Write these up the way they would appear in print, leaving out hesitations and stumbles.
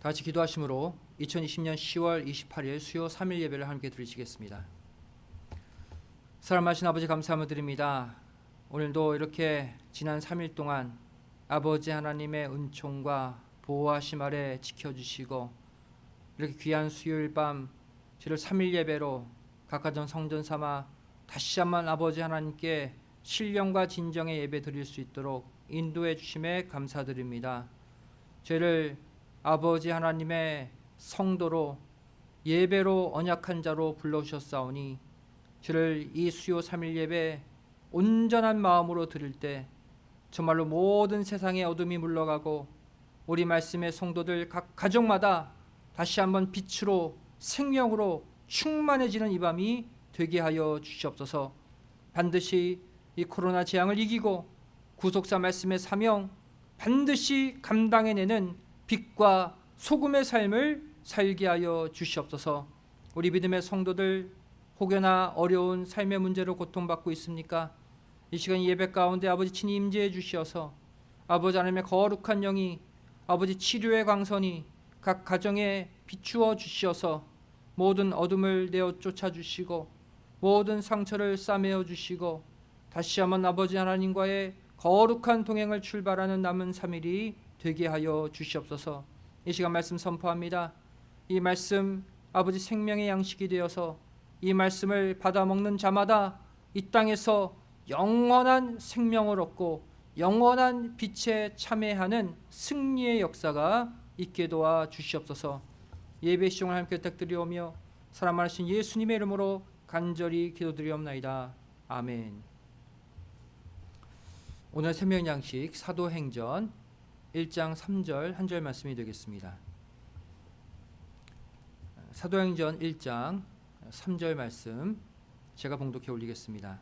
다 같이 기도하심으로 2020년 10월 28일 수요 3일 예배를 함께 드리시겠습니다. 사랑하신 아버지 감사함을 드립니다. 오늘도 이렇게 지난 3일 동안 아버지 하나님의 은총과 보호하심 아래 지켜주시고 이렇게 귀한 수요일 밤 주를 3일 예배로 각가정 성전 삼아 다시 한번 아버지 하나님께 신령과 진정의 예배 드릴 수 있도록 인도해 주심에 감사드립니다. 저희를 아버지 하나님의 성도로 예배로 언약한 자로 불러주셨사오니 저를 이 수요 3일 예배 온전한 마음으로 드릴 때 정말로 모든 세상의 어둠이 물러가고 우리 말씀의 성도들 각 가정마다 다시 한번 빛으로 생명으로 충만해지는 이 밤이 되게 하여 주시옵소서. 반드시 이 코로나 재앙을 이기고 구속사 말씀의 사명 반드시 감당해내는 빛과 소금의 삶을 살게 하여 주시옵소서. 우리 믿음의 성도들 혹여나 어려운 삶의 문제로 고통받고 있습니까? 이 시간 예배 가운데 아버지 친히 임재해 주시어서 아버지 하나님의 거룩한 영이 아버지 치료의 광선이 각 가정에 비추어 주시어서 모든 어둠을 내어 쫓아 주시고 모든 상처를 싸매어 주시고 다시 한번 아버지 하나님과의 거룩한 동행을 출발하는 남은 3일이 되게 하여 주시옵소서. 이 시간 말씀 선포합니다. 이 말씀 아버지 생명의 양식이 되어서 이 말씀을 받아 먹는 자마다 이 땅에서 영원한 생명을 얻고 영원한 빛에 참여하는 승리의 역사가 있게 도와 주시옵소서. 예배 시종을 함께 부탁드리오며 사랑 많으신 예수님의 이름으로 간절히 기도드리옵나이다. 아멘. 오늘 생명 양식 사도행전 1장 3절 한 절 말씀이 되겠습니다. 사도행전 1장 3절 말씀 제가 봉독해 올리겠습니다.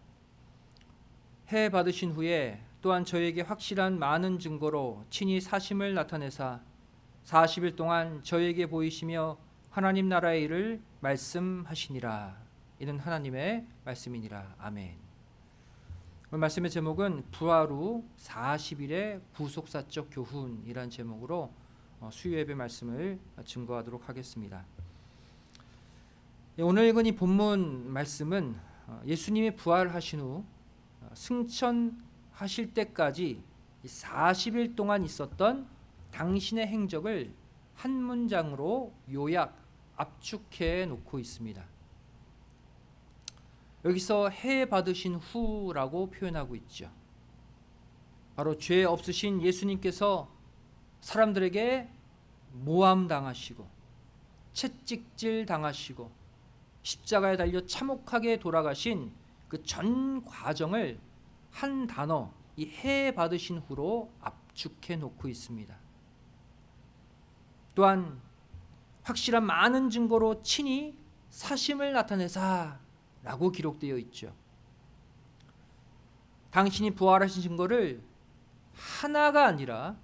해 받으신 후에 또한 저에게 확실한 많은 증거로 친히 사심을 나타내사 40일 동안 저에게 보이시며 하나님 나라의 일을 말씀하시니라. 이는 하나님의 말씀이니라. 아멘. 오늘 말씀의 제목은 부활 후 40일의 구속사적 교훈이라는 제목으로 수요 예배 말씀을 증거하도록 하겠습니다. 오늘 읽은 이 본문 말씀은 예수님이 부활하신 후 승천하실 때까지 40일 동안 있었던 당신의 행적을 한 문장으로 요약, 압축해 놓고 있습니다. 여기서 해 받으신 후라고 표현하고 있죠. 바로 죄 없으신 예수님께서 사람들에게 모함 당하시고 채찍질 당하시고 십자가에 달려 참혹하게 돌아가신 그 전 과정을 한 단어, 이 해 받으신 후로 압축해 놓고 있습니다. 또한 확실한 많은 증거로 친히 사심을 나타내사 라고 기록되어 있죠. 당신이 부활하신 증거를 하나가 아니라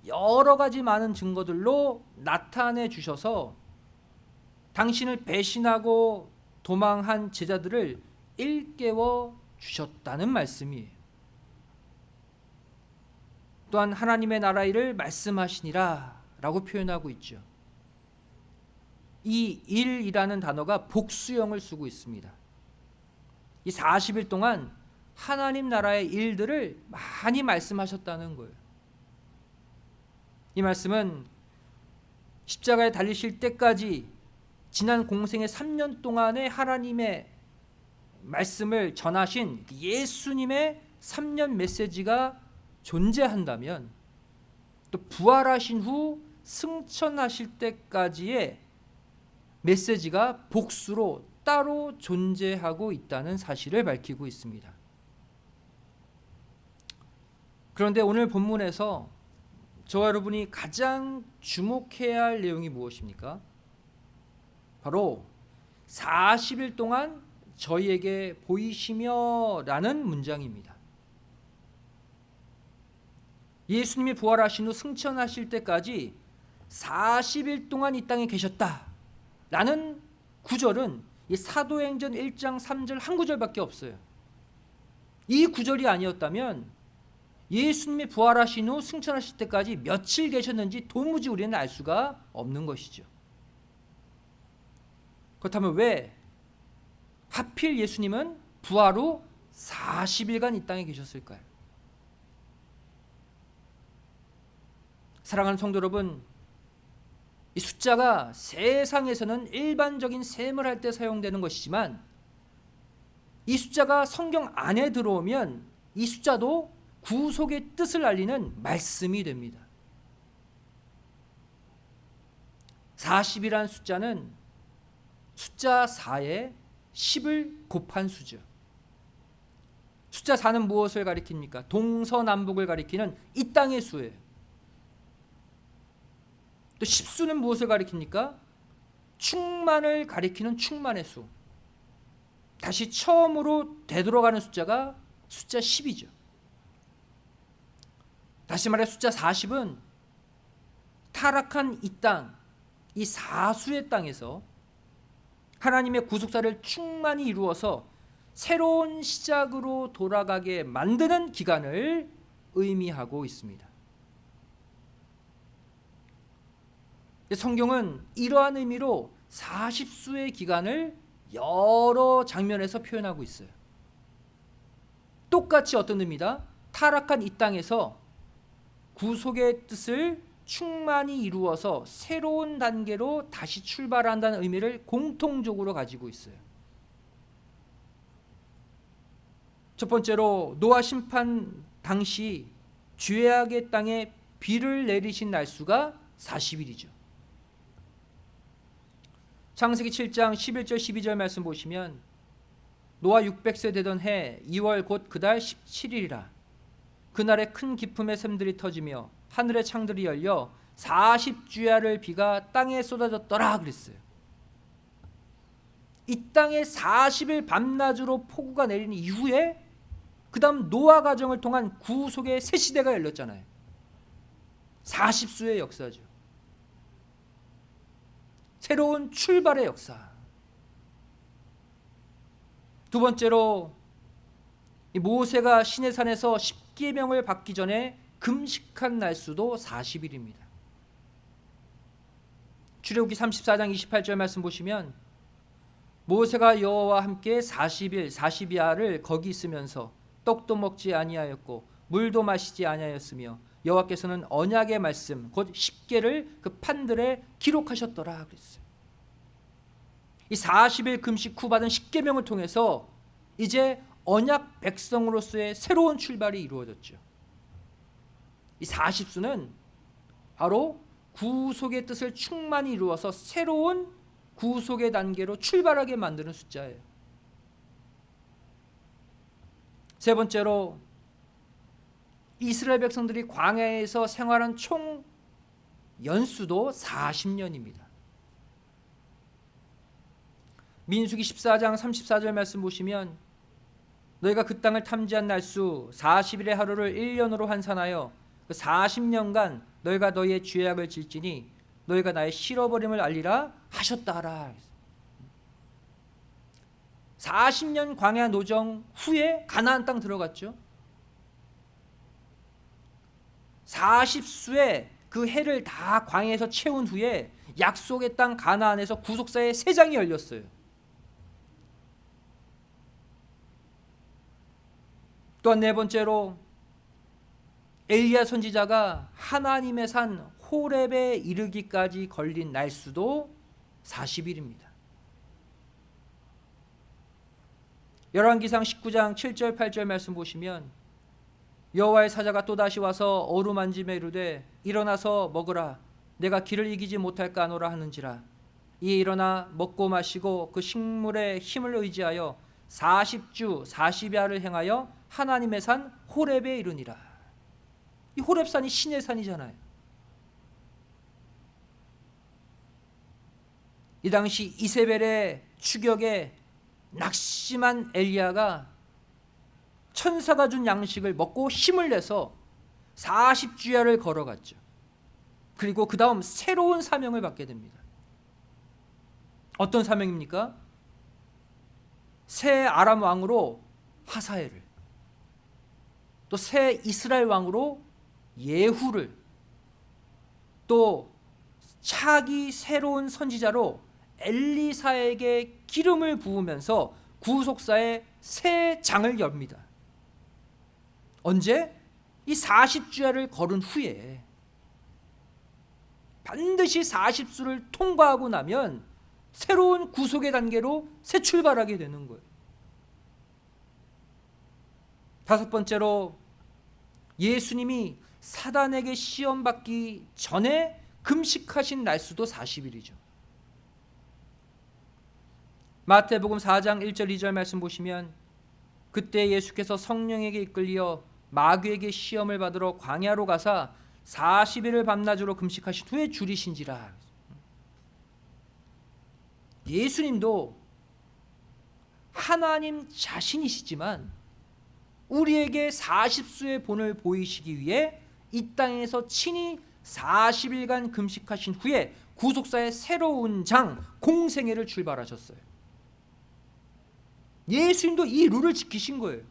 여러 가지 많은 증거들로 나타내 주셔서 당신을 배신하고 도망한 제자들을 일깨워 주셨다는 말씀이에요. 또한 하나님의 나라 일을 말씀하시니라 라고 표현하고 있죠. 이 일이라는 단어가 복수형을 쓰고 있습니다. 이 40일 동안 하나님 나라의 일들을 많이 말씀하셨다는 거예요. 이 말씀은 십자가에 달리실 때까지 지난 공생의 3년 동안의 하나님의 말씀을 전하신 예수님의 3년 메시지가 존재한다면 또 부활하신 후 승천하실 때까지의 메시지가 복수로 따로 존재하고 있다는 사실을 밝히고 있습니다. 그런데 오늘 본문에서 저와 여러분이 가장 주목해야 할 내용이 무엇입니까? 바로 40일 동안 저희에게 보이시며 라는 문장입니다. 예수님이 부활하신 후 승천하실 때까지 40일 동안 이 땅에 계셨다 라는 구절은 이 사도행전 1장 3절 한 구절밖에 없어요. 이 구절이 아니었다면 예수님이 부활하신 후 승천하실 때까지 며칠 계셨는지 도무지 우리는 알 수가 없는 것이죠. 그렇다면 왜 하필 예수님은 부활 후 40일간 이 땅에 계셨을까요? 사랑하는 성도 여러분, 이 숫자가 세상에서는 일반적인 셈을 할 때 사용되는 것이지만 이 숫자가 성경 안에 들어오면 이 숫자도 구속의 뜻을 알리는 말씀이 됩니다. 40이라는 숫자는 숫자 4에 10을 곱한 수죠. 숫자 4는 무엇을 가리킵니까? 동서남북을 가리키는 이 땅의 수예요. 또 10수는 무엇을 가리킵니까? 충만을 가리키는 충만의 수. 다시 처음으로 되돌아가는 숫자가 숫자 10이죠. 다시 말해 숫자 40은 타락한 이 땅, 이 사수의 땅에서 하나님의 구속사를 충만히 이루어서 새로운 시작으로 돌아가게 만드는 기간을 의미하고 있습니다. 성경은 이러한 의미로 40수의 기간을 여러 장면에서 표현하고 있어요. 똑같이 어떤 의미다? 타락한 이 땅에서 구속의 뜻을 충만히 이루어서 새로운 단계로 다시 출발한다는 의미를 공통적으로 가지고 있어요. 첫 번째로 노아 심판 당시 죄악의 땅에 비를 내리신 날수가 40일이죠. 창세기 7장 11절 12절 말씀 보시면 노아 600세 되던 해 2월 곧 그달 17일이라 그날에 큰 기품의 샘들이 터지며 하늘의 창들이 열려 40주야를 비가 땅에 쏟아졌더라 그랬어요. 이 땅에 40일 밤낮으로 폭우가 내린 이후에 그 다음 노아 가정을 통한 구속의 새 시대가 열렸잖아요. 40수의 역사죠. 새로운 출발의 역사. 두 번째로 모세가 시내산에서 십계명을 받기 전에 금식한 날수도 40일입니다. 출애굽기 34장 28절 말씀 보시면 모세가 여호와와 함께 40일 40야를 거기 있으면서 떡도 먹지 아니하였고 물도 마시지 아니하였으며 여호와께서는 언약의 말씀 곧 십계를 그 판들에 기록하셨더라 그랬어요. 이 40일 금식 후 받은 십계명을 통해서 이제 언약 백성으로서의 새로운 출발이 이루어졌죠. 이 40수는 바로 구속의 뜻을 충만히 이루어서 새로운 구속의 단계로 출발하게 만드는 숫자예요. 세 번째로 이스라엘 백성들이 광야에서 생활한 총 연수도 40년입니다. 민수기 14장 34절 말씀 보시면 너희가 그 땅을 탐지한 날수 40일의 하루를 1년으로 환산하여 그 40년간 너희가 너희의 죄악을 질지니 너희가 나의 실어버림을 알리라 하셨다 하라. 40년 광야 노정 후에 가나안 땅 들어갔죠. 40수의 그 해를 다 광야에서 채운 후에 약속의 땅 가나안에서 구속사의 새 장이 열렸어요. 또한 네 번째로 엘리야 선지자가 하나님의 산 호렙에 이르기까지 걸린 날수도 40일입니다. 열왕기상 19장 7절 8절 말씀 보시면 여호와의 사자가 또다시 와서 어루만지며 이르되 일어나서 먹으라 내가 길을 이기지 못할까 하노라 하는지라 이에 일어나 먹고 마시고 그 식물의 힘을 의지하여 40주 40야를 행하여 하나님의 산 호렙에 이르니라. 이 호렙산이 신의 산이잖아요. 이 당시 이세벨의 추격에 낙심한 엘리야가 천사가 준 양식을 먹고 힘을 내서 40주야를 걸어갔죠. 그리고 그 다음 새로운 사명을 받게 됩니다. 어떤 사명입니까? 새 아람 왕으로 하사엘을, 또 새 이스라엘 왕으로 예후를, 또 차기 새로운 선지자로 엘리사에게 기름을 부으면서 구속사의 새 장을 엽니다. 언제? 이 40주야를 걸은 후에. 반드시 40수를 통과하고 나면 새로운 구속의 단계로 새 출발하게 되는 거예요. 다섯 번째로, 예수님이 사단에게 시험받기 전에 금식하신 날수도 40일이죠. 마태복음 4장 1절 2절 말씀 보시면, 그때 예수께서 성령에게 이끌려 마귀에게 시험을 받으러 광야로 가사 40일을 밤낮으로 금식하신 후에 줄이신지라. 예수님도 하나님 자신이시지만 우리에게 40수의 본을 보이시기 위해 이 땅에서 친히 40일간 금식하신 후에 구속사의 새로운 장 공생애를 출발하셨어요. 예수님도 이 룰을 지키신 거예요.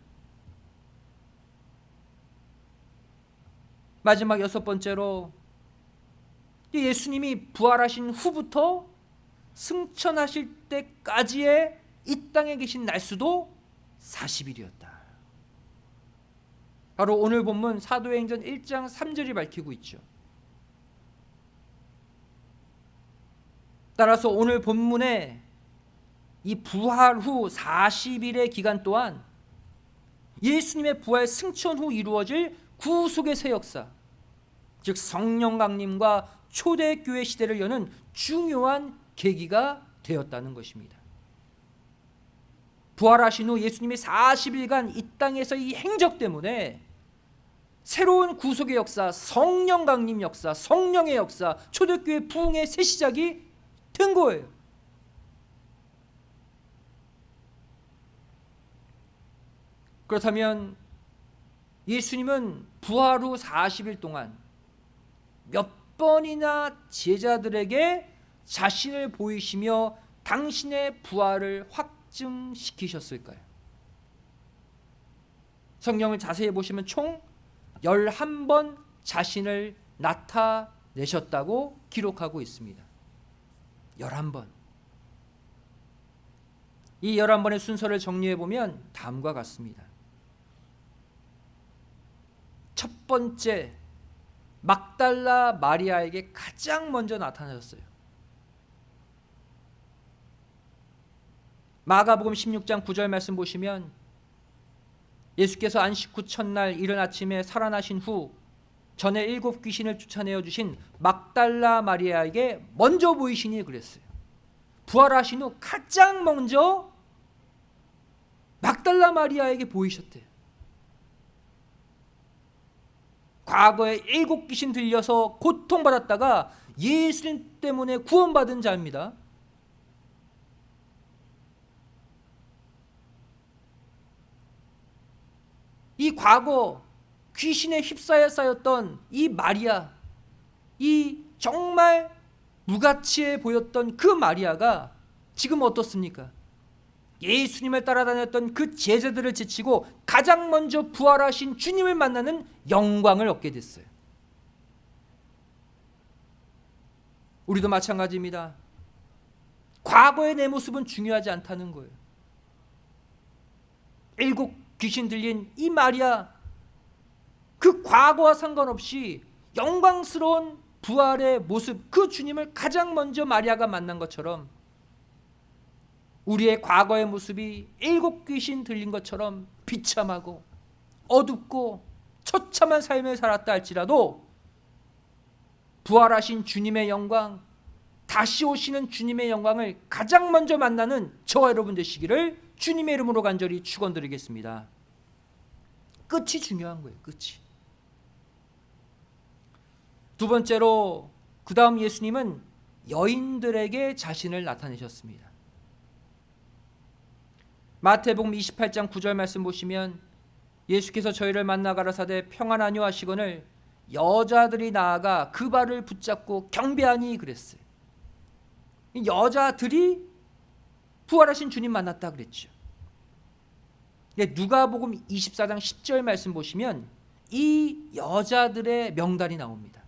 마지막 여섯 번째로, 예수님이 부활하신 후부터 승천하실 때까지의 이 땅에 계신 날수도 40일이었다. 바로 오늘 본문 사도행전 1장 3절이 밝히고 있죠. 따라서 오늘 본문에 이 부활 후 40일의 기간 동안 예수님의 부활 승천 후 이루어질 구속의 새 역사, 즉 성령 강림과 초대교회 시대를 여는 중요한 계기가 되었다는 것입니다. 부활하신 후 예수님이 40일간 이 땅에서 이 행적 때문에 새로운 구속의 역사, 성령 강림 역사, 성령의 역사, 초대교회 부흥의 새 시작이 된 거예요. 그렇다면 예수님은 부활 후 40일 동안 몇 번이나 제자들에게 자신을 보이시며 당신의 부활을 확증시키셨을까요? 성경을 자세히 보시면 총 11번 자신을 나타내셨다고 기록하고 있습니다. 11번. 이 11번의 순서를 정리해 보면 다음과 같습니다. 첫 번째, 막달라 마리아에게 가장 먼저 나타나셨어요. 마가복음 16장 9절 말씀 보시면, 예수께서 안식 후 첫날 이른 아침에 살아나신 후 전에 7 귀신을 쫓아내어 주신 막달라 마리아에게 먼저 보이시니 그랬어요. 부활하신 후 가장 먼저 막달라 마리아에게 보이셨대요. 과거에 7 귀신 들려서 고통받았다가 예수님 때문에 구원받은 자입니다. 이 과거 귀신에 휩싸여 쌓였던 이 마리아, 이 정말 무가치해 보였던 그 마리아가 지금 어떻습니까? 예수님을 따라다녔던 그 제자들을 제치고 가장 먼저 부활하신 주님을 만나는 영광을 얻게 됐어요. 우리도 마찬가지입니다. 과거의 내 모습은 중요하지 않다는 거예요. 7 귀신 들린 이 마리아, 그 과거와 상관없이 영광스러운 부활의 모습, 그 주님을 가장 먼저 마리아가 만난 것처럼 우리의 과거의 모습이 7 귀신 들린 것처럼 비참하고 어둡고 처참한 삶을 살았다 할지라도 부활하신 주님의 영광, 다시 오시는 주님의 영광을 가장 먼저 만나는 저와 여러분 되시기를 주님의 이름으로 간절히 축원드리겠습니다. 끝이 중요한 거예요. 끝이. 두 번째로, 그 다음 예수님은 여인들에게 자신을 나타내셨습니다. 마태복음 28장 9절 말씀 보시면, 예수께서 저희를 만나 가라사대 평안하뇨 하시거늘 여자들이 나아가 그 발을 붙잡고 경배하니 그랬어요. 여자들이 부활하신 주님 만났다 그랬죠. 누가복음 24장 10절 말씀 보시면 이 여자들의 명단이 나옵니다.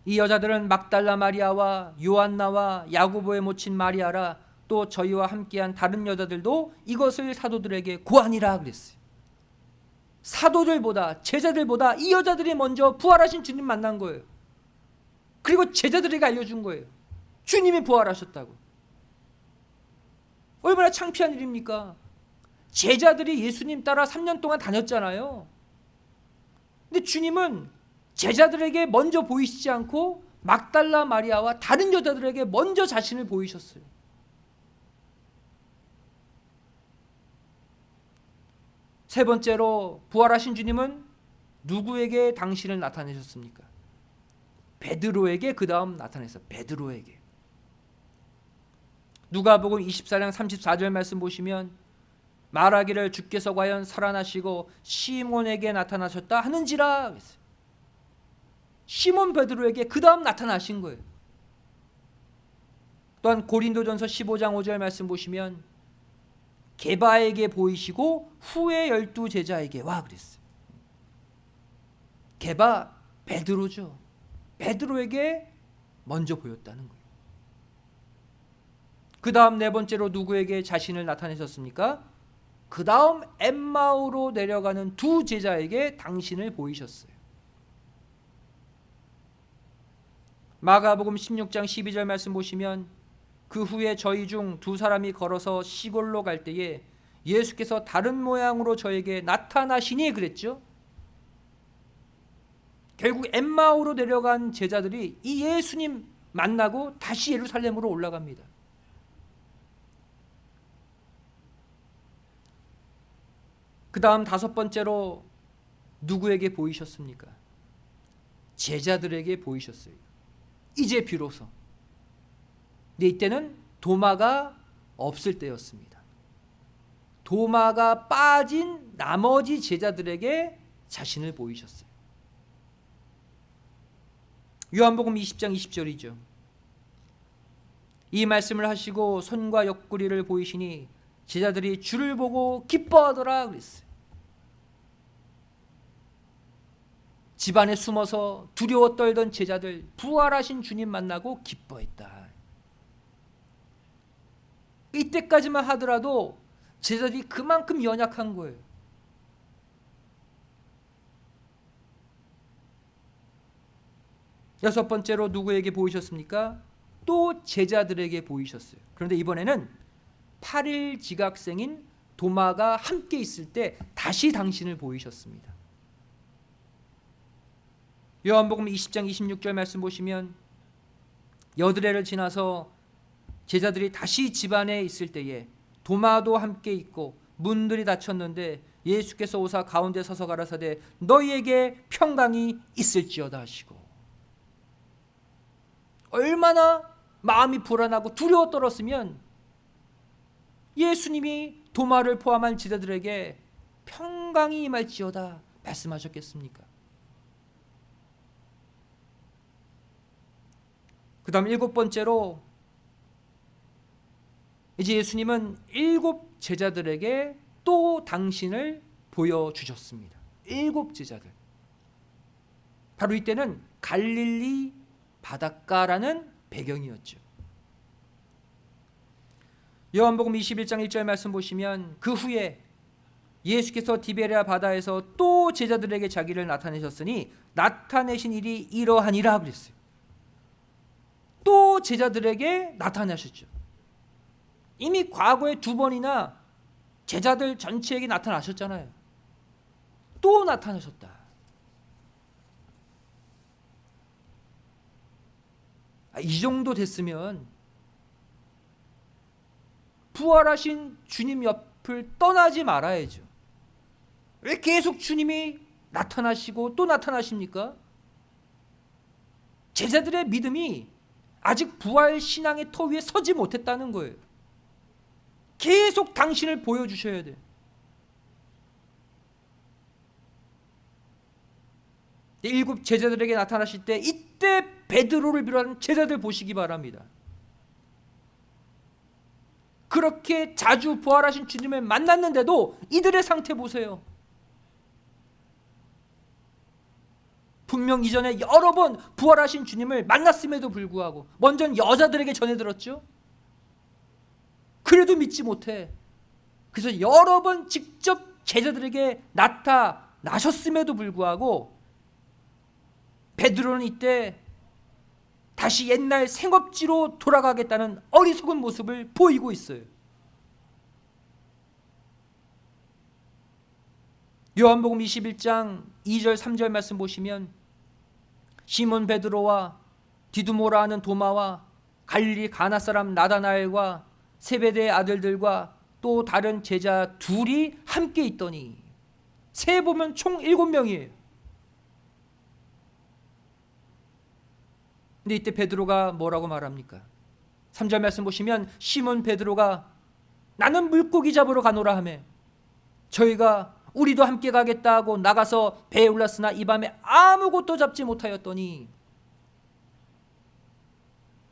이 여자들은 막달라 마리아와 요한나와 야고보의 모친 마리아라, 또 저희와 함께한 다른 여자들도 이것을 사도들에게 고하니라 그랬어요. 사도들보다, 제자들보다 이 여자들이 먼저 부활하신 주님 만난 거예요. 그리고 제자들에게 알려준 거예요. 주님이 부활하셨다고. 얼마나 창피한 일입니까? 제자들이 예수님 따라 3년 동안 다녔잖아요. 근데 주님은 제자들에게 먼저 보이시지 않고 막달라 마리아와 다른 여자들에게 먼저 자신을 보이셨어요. 세 번째로 부활하신 주님은 누구에게 당신을 나타내셨습니까? 베드로에게 그 다음 나타내서 베드로에게. 누가복음 24장 34절 말씀 보시면 말하기를 주께서 과연 살아나시고 시몬에게 나타나셨다 하는지라 그랬어요. 시몬 베드로에게 그 다음 나타나신 거예요. 또한 고린도전서 15장 5절 말씀 보시면 게바에게 보이시고 후에 12제자에게 와 그랬어요. 게바 베드로죠. 베드로에게 먼저 보였다는 거예요. 그 다음 네 번째로 누구에게 자신을 나타내셨습니까? 그 다음 엠마오로 내려가는 두 제자에게 당신을 보이셨어요. 마가복음 16장 12절 말씀 보시면 그 후에 저희 중 두 사람이 걸어서 시골로 갈 때에 예수께서 다른 모양으로 저에게 나타나시니 그랬죠. 결국 엠마오로 내려간 제자들이 이 예수님 만나고 다시 예루살렘으로 올라갑니다. 그 다음 다섯 번째로 누구에게 보이셨습니까? 제자들에게 보이셨어요. 이제 비로소. 근데 이때는 도마가 없을 때였습니다. 도마가 빠진 나머지 제자들에게 자신을 보이셨어요. 요한복음 20장 20절이죠. 이 말씀을 하시고 손과 옆구리를 보이시니 제자들이 주를 보고 기뻐하더라 그랬어요. 집안에 숨어서 두려워 떨던 제자들 부활하신 주님 만나고 기뻐했다. 이때까지만 하더라도 제자들이 그만큼 연약한 거예요. 여섯 번째로 누구에게 보이셨습니까? 또 제자들에게 보이셨어요. 그런데 이번에는 8일 지각생인 도마가 함께 있을 때 다시 당신을 보이셨습니다. 요한복음 20장 26절 말씀 보시면 여드레를 지나서 제자들이 다시 집안에 있을 때에 도마도 함께 있고 문들이 닫혔는데 예수께서 오사 가운데 서서 가라사대 너희에게 평강이 있을지어다 하시고, 얼마나 마음이 불안하고 두려워 떨었으면 예수님이 도마를 포함한 제자들에게 평강이 임할지어다 말씀하셨겠습니까? 그 다음 일곱 번째로 이제 예수님은 일곱 제자들에게 또 당신을 보여주셨습니다. 일곱 제자들. 바로 이때는 갈릴리 바닷가라는 배경이었죠. 요한복음 21장 1절 말씀 보시면 그 후에 예수께서 디베랴 바다에서 또 제자들에게 자기를 나타내셨으니 나타내신 일이 이러하니라 그랬어요. 또 제자들에게 나타나셨죠. 이미 과거에 두 번이나 제자들 전체에게 나타나셨잖아요. 또 나타나셨다. 이 정도 됐으면 부활하신 주님 옆을 떠나지 말아야죠. 왜 계속 주님이 나타나시고 또 나타나십니까? 제자들의 믿음이 아직 부활 신앙의 터 위에 서지 못했다는 거예요. 계속 당신을 보여주셔야 돼요. 일곱 제자들에게 나타나실 때 이때 베드로를 비롯한 제자들 보시기 바랍니다. 그렇게 자주 부활하신 주님을 만났는데도 이들의 상태 보세요. 분명 이전에 여러 번 부활하신 주님을 만났음에도 불구하고 먼저는 여자들에게 전해들었죠. 그래도 믿지 못해. 그래서 여러 번 직접 제자들에게 나타나셨음에도 불구하고 베드로는 이때 다시 옛날 생업지로 돌아가겠다는 어리석은 모습을 보이고 있어요. 요한복음 21장 2절 3절 말씀 보시면 시몬 베드로와 디두모라 하는 도마와 갈릴리 가나 사람 나다나엘과 세베대의 아들들과 또 다른 제자 둘이 함께 있더니 세 보면 총 7명이에요. 근데 이때 베드로가 뭐라고 말합니까? 3절 말씀 보시면 시몬 베드로가 나는 물고기 잡으러 가노라 하며 저희가 우리도 함께 가겠다 하고 나가서 배에 올랐으나 이 밤에 아무것도 잡지 못하였더니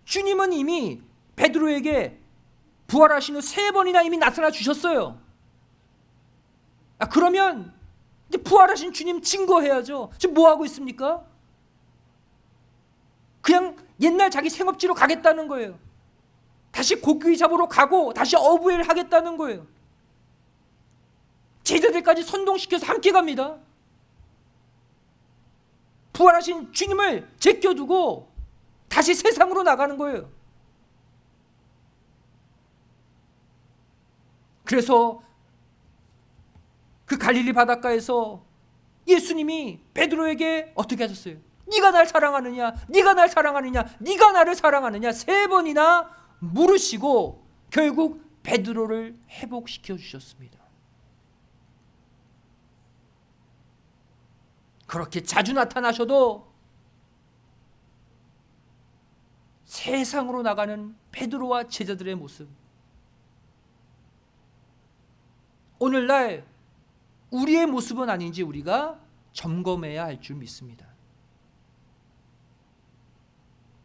주님은 이미 베드로에게 부활하신 후 3번이나 이미 나타나 주셨어요. 그러면 이제 부활하신 주님 증거해야죠. 지금 뭐 하고 있습니까? 그냥 옛날 자기 생업지로 가겠다는 거예요. 다시 고기 잡으러 가고 다시 어부일 하겠다는 거예요. 제자들까지 선동시켜서 함께 갑니다. 부활하신 주님을 제껴두고 다시 세상으로 나가는 거예요. 그래서 그 갈릴리 바닷가에서 예수님이 베드로에게 어떻게 하셨어요? 네가 날 사랑하느냐? 네가 날 사랑하느냐? 네가 나를 사랑하느냐? 3번이나 물으시고 결국 베드로를 회복시켜 주셨습니다. 그렇게 자주 나타나셔도 세상으로 나가는 베드로와 제자들의 모습, 오늘날 우리의 모습은 아닌지 우리가 점검해야 할 줄 믿습니다.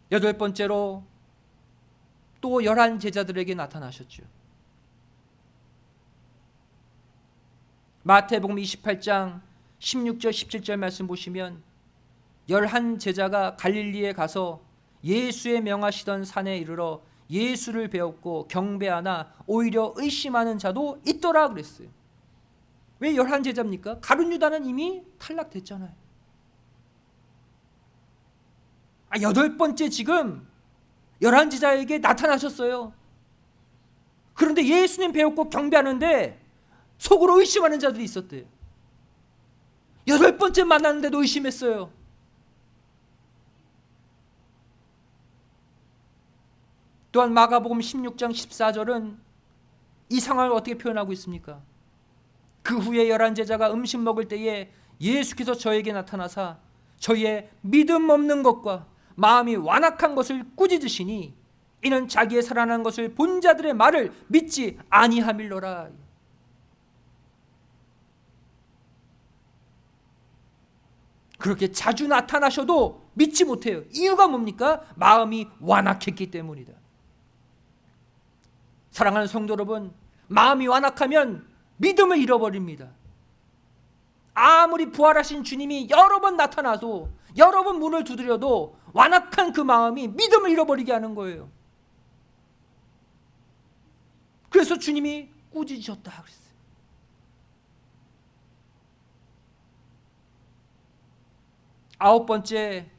8번째로 또 11 제자들에게 나타나셨죠. 마태복음 28장 16절 17절 말씀 보시면 11 제자가 갈릴리에 가서 예수의 명하시던 산에 이르러 예수를 배웠고 경배하나 오히려 의심하는 자도 있더라 그랬어요. 왜 11 제자입니까? 가룟 유다는 이미 탈락됐잖아요. 8번째 지금 11 제자에게 나타나셨어요. 그런데 예수님 배웠고 경배하는데 속으로 의심하는 자들이 있었대요. 8번째 만났는데도 의심했어요. 또한 마가복음 16장 14절은 이 상황을 어떻게 표현하고 있습니까? 그 후에 11 제자가 음식 먹을 때에 예수께서 저에게 나타나사 저희의 믿음 없는 것과 마음이 완악한 것을 꾸짖으시니 이는 자기의 살아난 것을 본 자들의 말을 믿지 아니함일러라. 그렇게 자주 나타나셔도 믿지 못해요. 이유가 뭡니까? 마음이 완악했기 때문이다. 사랑하는 성도 여러분, 마음이 완악하면 믿음을 잃어버립니다. 아무리 부활하신 주님이 여러 번 나타나도 여러 번 문을 두드려도 완악한 그 마음이 믿음을 잃어버리게 하는 거예요. 그래서 주님이 꾸짖으셨다 그랬어요. 아홉 번째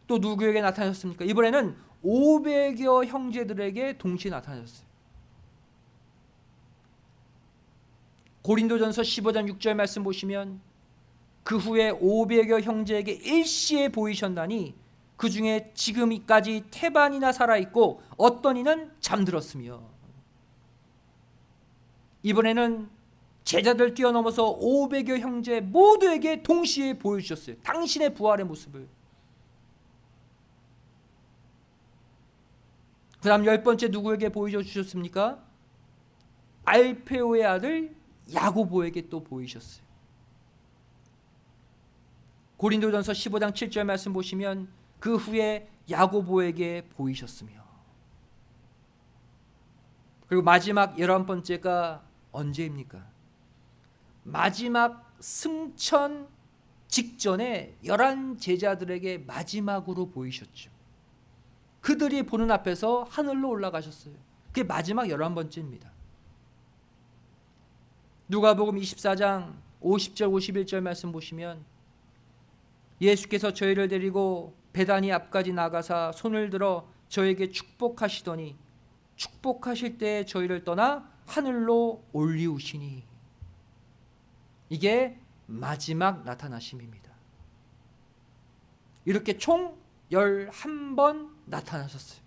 또 누구에게 나타나셨습니까? 이번에는 500여 형제들에게 동시에 나타나셨어요. 고린도전서 15장 6절 말씀 보시면 그 후에 500여 형제에게 일시에 보이셨나니 그 중에 지금까지 태반이나 살아있고 어떤 이는 잠들었으며, 이번에는 제자들 뛰어넘어서 500여 형제 모두에게 동시에 보여주셨어요. 당신의 부활의 모습을. 그 다음 10번째 누구에게 보여주셨습니까? 알페오의 아들 야고보에게 또 보이셨어요. 고린도전서 15장 7절 말씀 보시면 그 후에 야고보에게 보이셨으며, 그리고 마지막 11번째가 언제입니까? 마지막 승천 직전에 11 제자들에게 마지막으로 보이셨죠. 그들이 보는 앞에서 하늘로 올라가셨어요. 그게 마지막 11번째입니다. 누가복음 24장 50절 51절 말씀 보시면 예수께서 저희를 데리고 베다니 앞까지 나가사 손을 들어 저에게 축복하시더니 축복하실 때 저희를 떠나 하늘로 올리우시니, 이게 마지막 나타나심입니다. 이렇게 총 11번 나타나셨어요.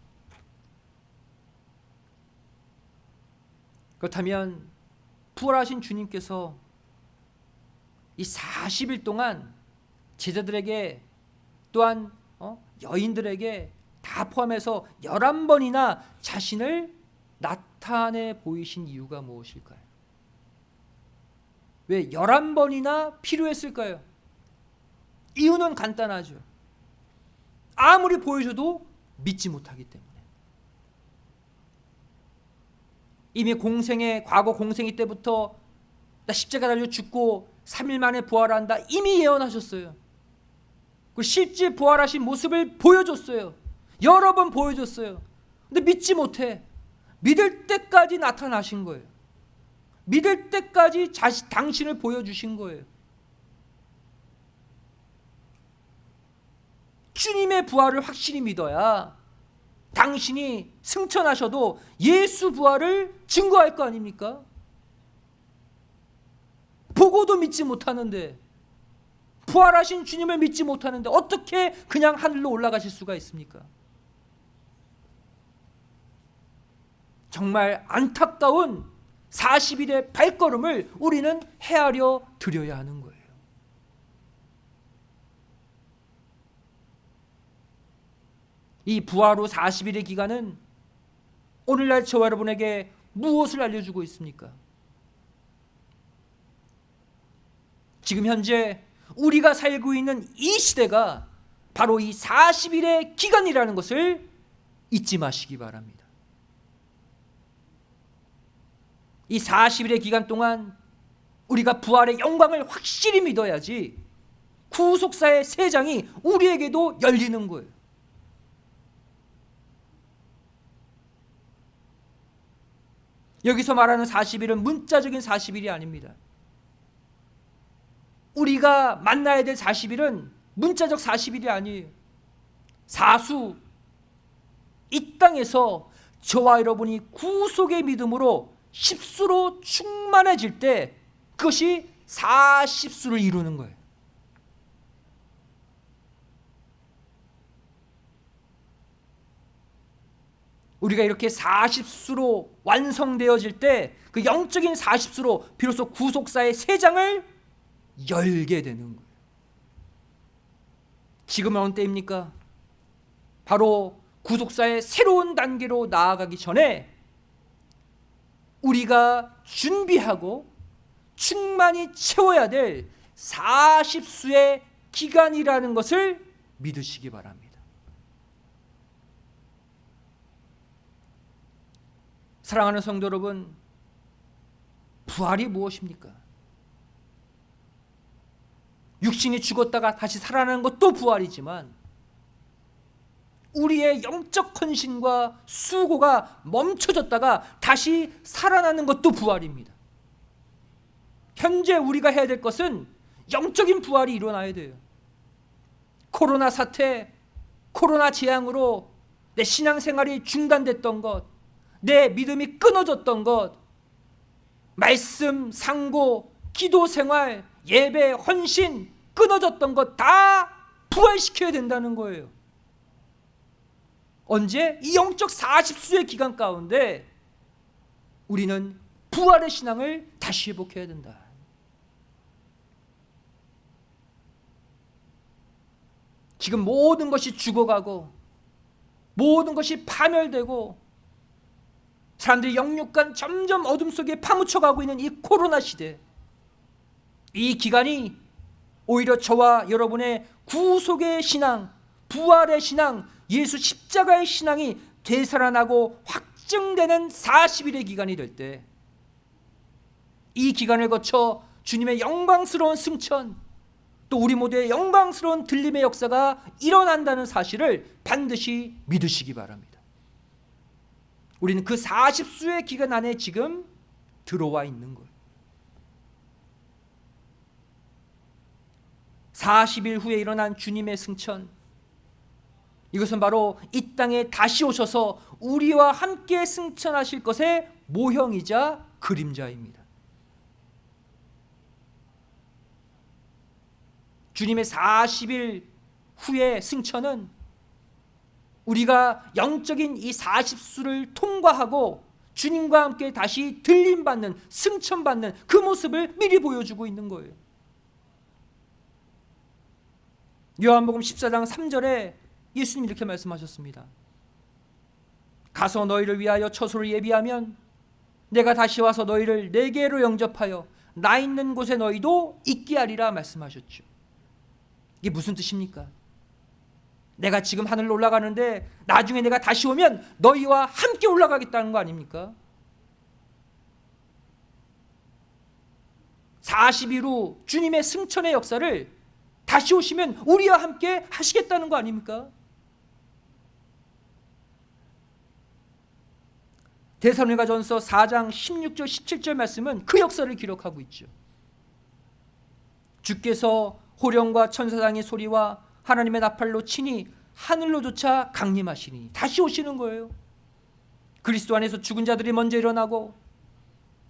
그렇다면 부활하신 주님께서 이 40일 동안 제자들에게 또한 여인들에게 다 포함해서 11번이나 자신을 나타내 보이신 이유가 무엇일까요? 왜 11번이나 필요했을까요? 이유는 간단하죠. 아무리 보여줘도 믿지 못하기 때문에. 이미 과거 공생애 때부터 나 십자가 달려 죽고 3일 만에 부활한다 이미 예언하셨어요. 그 실제 부활하신 모습을 보여줬어요. 여러 번 보여줬어요. 근데 믿지 못해. 믿을 때까지 나타나신 거예요. 믿을 때까지 당신을 보여주신 거예요. 주님의 부활을 확실히 믿어야 당신이 승천하셔도 예수 부활을 증거할 거 아닙니까? 보고도 믿지 못하는데, 부활하신 주님을 믿지 못하는데 어떻게 그냥 하늘로 올라가실 수가 있습니까? 정말 안타까운 40일의 발걸음을 우리는 헤아려 드려야 하는 거예요. 이 부활 후 40일의 기간은 오늘날 저와 여러분에게 무엇을 알려주고 있습니까? 지금 현재 우리가 살고 있는 이 시대가 바로 이 40일의 기간이라는 것을 잊지 마시기 바랍니다. 이 40일의 기간 동안 우리가 부활의 영광을 확실히 믿어야지 구속사의 세 장이 우리에게도 열리는 거예요. 여기서 말하는 40일은 문자적인 40일이 아닙니다. 우리가 만나야 될 40일은 문자적 40일이 아니에요. 사수, 이 땅에서 저와 여러분이 구속의 믿음으로 십수로 충만해질 때 그것이 40수를 이루는 거예요. 우리가 이렇게 40수로 완성되어질 때 그 영적인 40수로 비로소 구속사의 세 장을 열게 되는 거예요. 지금은 어느 때입니까? 바로 구속사의 새로운 단계로 나아가기 전에 우리가 준비하고 충만히 채워야 될 40수의 기간이라는 것을 믿으시기 바랍니다. 사랑하는 성도 여러분, 부활이 무엇입니까? 육신이 죽었다가 다시 살아나는 것도 부활이지만 우리의 영적 헌신과 수고가 멈춰졌다가 다시 살아나는 것도 부활입니다. 현재 우리가 해야 될 것은 영적인 부활이 일어나야 돼요. 코로나 사태, 코로나 재앙으로 내 신앙생활이 중단됐던 것, 내 믿음이 끊어졌던 것, 말씀, 상고, 기도 생활, 예배, 헌신 끊어졌던 것 다 부활시켜야 된다는 거예요. 언제? 이 영적 40수의 기간 가운데 우리는 부활의 신앙을 다시 회복해야 된다. 지금 모든 것이 죽어가고 모든 것이 파멸되고 사람들이 영육간 점점 어둠 속에 파묻혀가고 있는 이 코로나 시대, 이 기간이 오히려 저와 여러분의 구속의 신앙, 부활의 신앙, 예수 십자가의 신앙이 되살아나고 확증되는 40일의 기간이 될 때, 이 기간을 거쳐 주님의 영광스러운 승천, 또 우리 모두의 영광스러운 들림의 역사가 일어난다는 사실을 반드시 믿으시기 바랍니다. 우리는 그 40수의 기간 안에 지금 들어와 있는 거예요. 40일 후에 일어난 주님의 승천, 이것은 바로 이 땅에 다시 오셔서 우리와 함께 승천하실 것의 모형이자 그림자입니다. 주님의 40일 후의 승천은 우리가 영적인 이 40수를 통과하고 주님과 함께 다시 들림받는, 승천받는 그 모습을 미리 보여주고 있는 거예요. 요한복음 14장 3절에 예수님이 이렇게 말씀하셨습니다. 가서 너희를 위하여 처소를 예비하면 내가 다시 와서 너희를 내게로 영접하여 나 있는 곳에 너희도 있게 하리라 말씀하셨죠. 이게 무슨 뜻입니까? 내가 지금 하늘로 올라가는데 나중에 내가 다시 오면 너희와 함께 올라가겠다는 거 아닙니까? 40일 후 주님의 승천의 역사를 다시 오시면 우리와 함께 하시겠다는 거 아닙니까? 데살로니가전서 4장 16절 17절 말씀은 그 역사를 기록하고 있죠. 주께서 호령과 천사장의 소리와 하나님의 나팔로 치니 하늘로조차 강림하시니, 다시 오시는 거예요. 그리스도 안에서 죽은 자들이 먼저 일어나고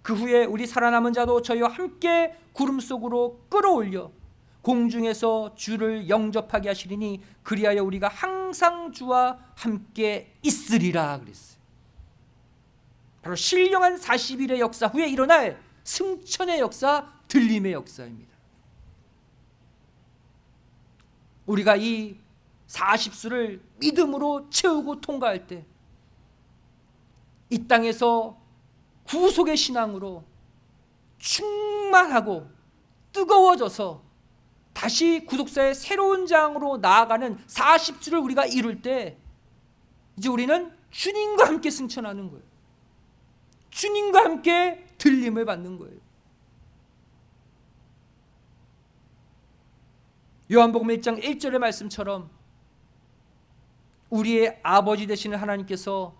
그 후에 우리 살아남은 자도 저희와 함께 구름 속으로 끌어올려 공중에서 주를 영접하게 하시리니 그리하여 우리가 항상 주와 함께 있으리라 그랬어요. 바로 신령한 40일의 역사 후에 일어날 승천의 역사, 들림의 역사입니다. 우리가 이 40수를 믿음으로 채우고 통과할 때 이 땅에서 구속의 신앙으로 충만하고 뜨거워져서 다시 구속사의 새로운 장으로 나아가는 40수를 우리가 이룰 때 이제 우리는 주님과 함께 승천하는 거예요. 주님과 함께 들림을 받는 거예요. 요한복음 1장 1절의 말씀처럼 우리의 아버지 되시는 하나님께서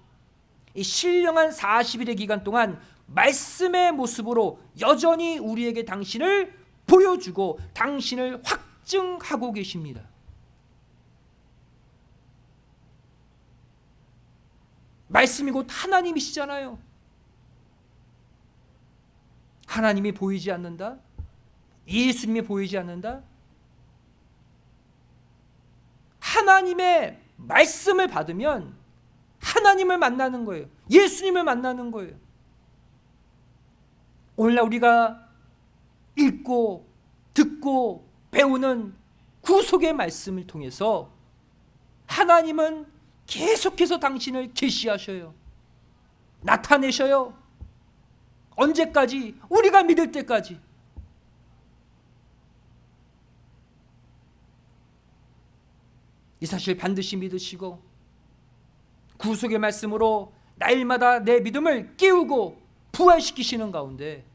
이 신령한 40일의 기간 동안 말씀의 모습으로 여전히 우리에게 당신을 보여주고 당신을 확증하고 계십니다. 말씀이 곧 하나님이시잖아요. 하나님이 보이지 않는다? 예수님이 보이지 않는다? 하나님의 말씀을 받으면 하나님을 만나는 거예요. 예수님을 만나는 거예요. 오늘날 우리가 읽고 듣고 배우는 구속의 말씀을 통해서 하나님은 계속해서 당신을 계시하셔요. 나타내셔요. 언제까지? 우리가 믿을 때까지. 이 사실 반드시 믿으시고 구속의 말씀으로 날마다 내 믿음을 깨우고 부활시키시는 가운데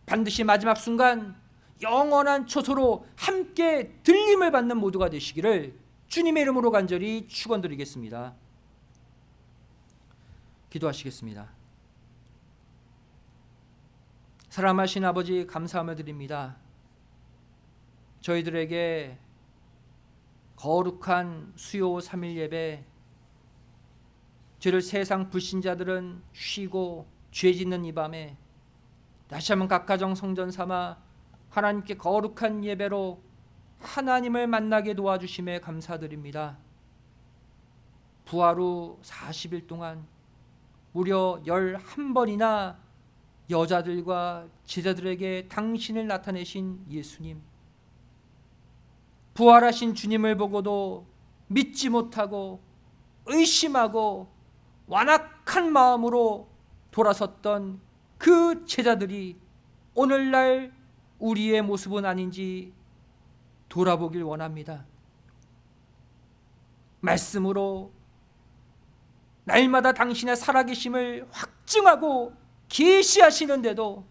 반드시 마지막 순간 영원한 초소로 함께 들림을 받는 모두가 되시기를 주님의 이름으로 간절히 축원드리겠습니다. 기도하시겠습니다. 사랑하신 아버지, 감사함을 드립니다. 저희들에게 거룩한 수요 3일 예배, 저를 세상 불신자들은 쉬고 죄 짓는 이 밤에 다시 한번 각 가정 성전 삼아 하나님께 거룩한 예배로 하나님을 만나게 도와주심에 감사드립니다. 부활 후 40일 동안 무려 11번이나 여자들과 제자들에게 당신을 나타내신 예수님, 부활하신 주님을 보고도 믿지 못하고 의심하고 완악한 마음으로 돌아섰던 그 제자들이 오늘날 우리의 모습은 아닌지 돌아보길 원합니다. 말씀으로 날마다 당신의 살아계심을 확증하고 계시하시는데도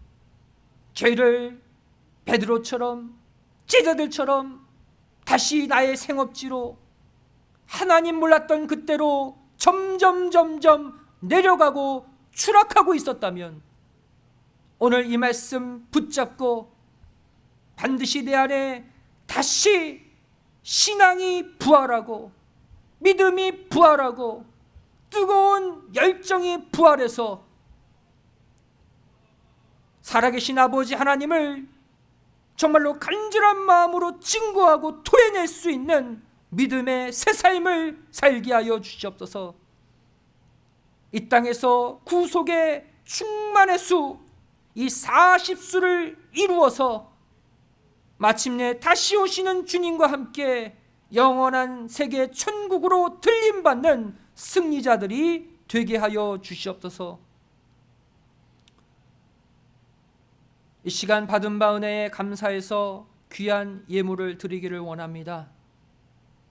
저희를 베드로처럼 제자들처럼 다시 나의 생업지로 하나님 몰랐던 그때로 점점 내려가고 추락하고 있었다면 오늘 이 말씀 붙잡고 반드시 내 안에 다시 신앙이 부활하고 믿음이 부활하고 뜨거운 열정이 부활해서 살아계신 아버지 하나님을 정말로 간절한 마음으로 증거하고 토해낼 수 있는 믿음의 새 삶을 살게 하여 주시옵소서. 이 땅에서 구속의 충만의 수, 이 40수를 이루어서 마침내 다시 오시는 주님과 함께 영원한 세계 천국으로 들림받는 승리자들이 되게 하여 주시옵소서. 이 시간 받은 바 은혜에 감사해서 귀한 예물을 드리기를 원합니다.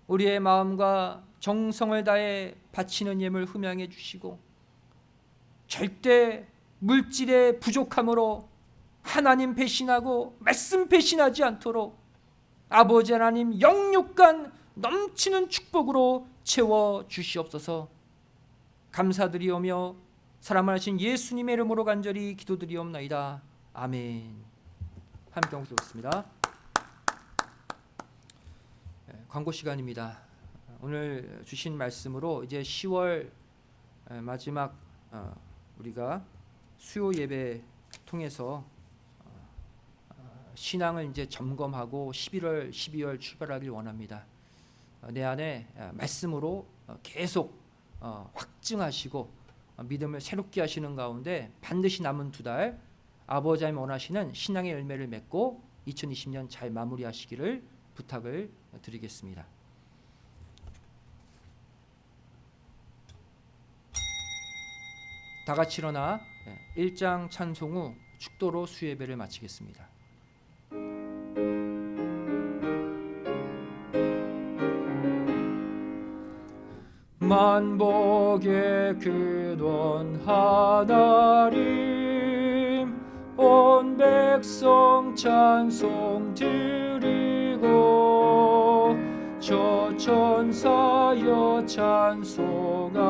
우리의 마음과 정성을 다해 바치는 예물 흠양해 주시고 절대 물질의 부족함으로 하나님 배신하고 말씀 배신하지 않도록 아버지 하나님 영육간 넘치는 축복으로 채워 주시옵소서. 감사드리오며 사랑을 하신 예수님의 이름으로 간절히 기도드리옵나이다. 아멘. 함께 옹기도록 광고 시간입니다. 오늘 주신 말씀으로 이제 10월 마지막 우리가 수요 예배 통해서 신앙을 이제 점검하고 11월, 12월 출발하길 원합니다. 내 안에 말씀으로 계속 확증하시고 믿음을 새롭게 하시는 가운데 반드시 남은 2달 아버지 하나님 원하시는 신앙의 열매를 맺고 2020년 잘 마무리하시기를 부탁을 드리겠습니다. 다 같이 일어나 1장 찬송 후 축도로 수예배를 마치겠습니다. 만복의 근원 하나님 온 백성 찬송 드리고 저 천사여 찬송하세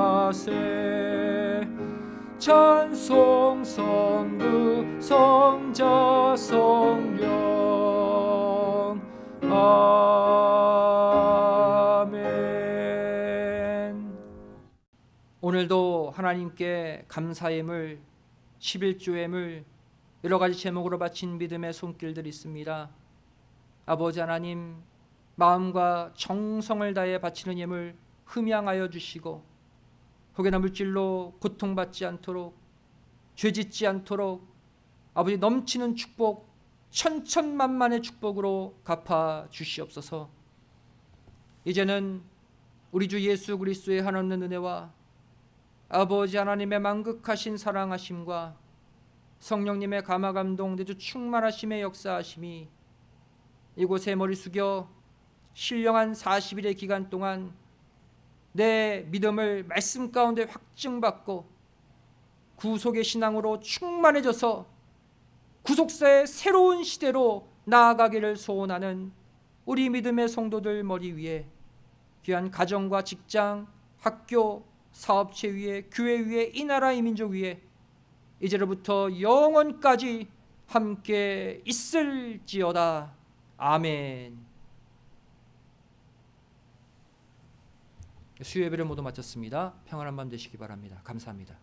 찬송 성부 성자 성령 아멘. 오늘도 하나님께 감사의 예물 11조 예물 여러 가지 제목으로 바친 믿음의 손길들이 있습니다. 아버지 하나님 마음과 정성을 다해 바치는 예물 흠양하여 주시고 혹여나 물질로 고통받지 않도록 죄짓지 않도록 아버지 넘치는 축복 천천만만의 축복으로 갚아 주시옵소서. 이제는 우리 주 예수 그리스도의 한없는 은혜와 아버지 하나님의 만극하신 사랑하심과 성령님의 감화감동 내주 충만하심의 역사하심이 이곳에 머리 숙여 신령한 40일의 기간 동안 내 믿음을 말씀 가운데 확증받고 구속의 신앙으로 충만해져서 구속사의 새로운 시대로 나아가기를 소원하는 우리 믿음의 성도들 머리 위에 귀한 가정과 직장, 학교, 사업체 위에 교회 위에 이 나라 이 민족 위에 이제로부터 영원까지 함께 있을지어다. 아멘. 수요 예배를 모두 마쳤습니다. 평안한 밤 되시기 바랍니다. 감사합니다.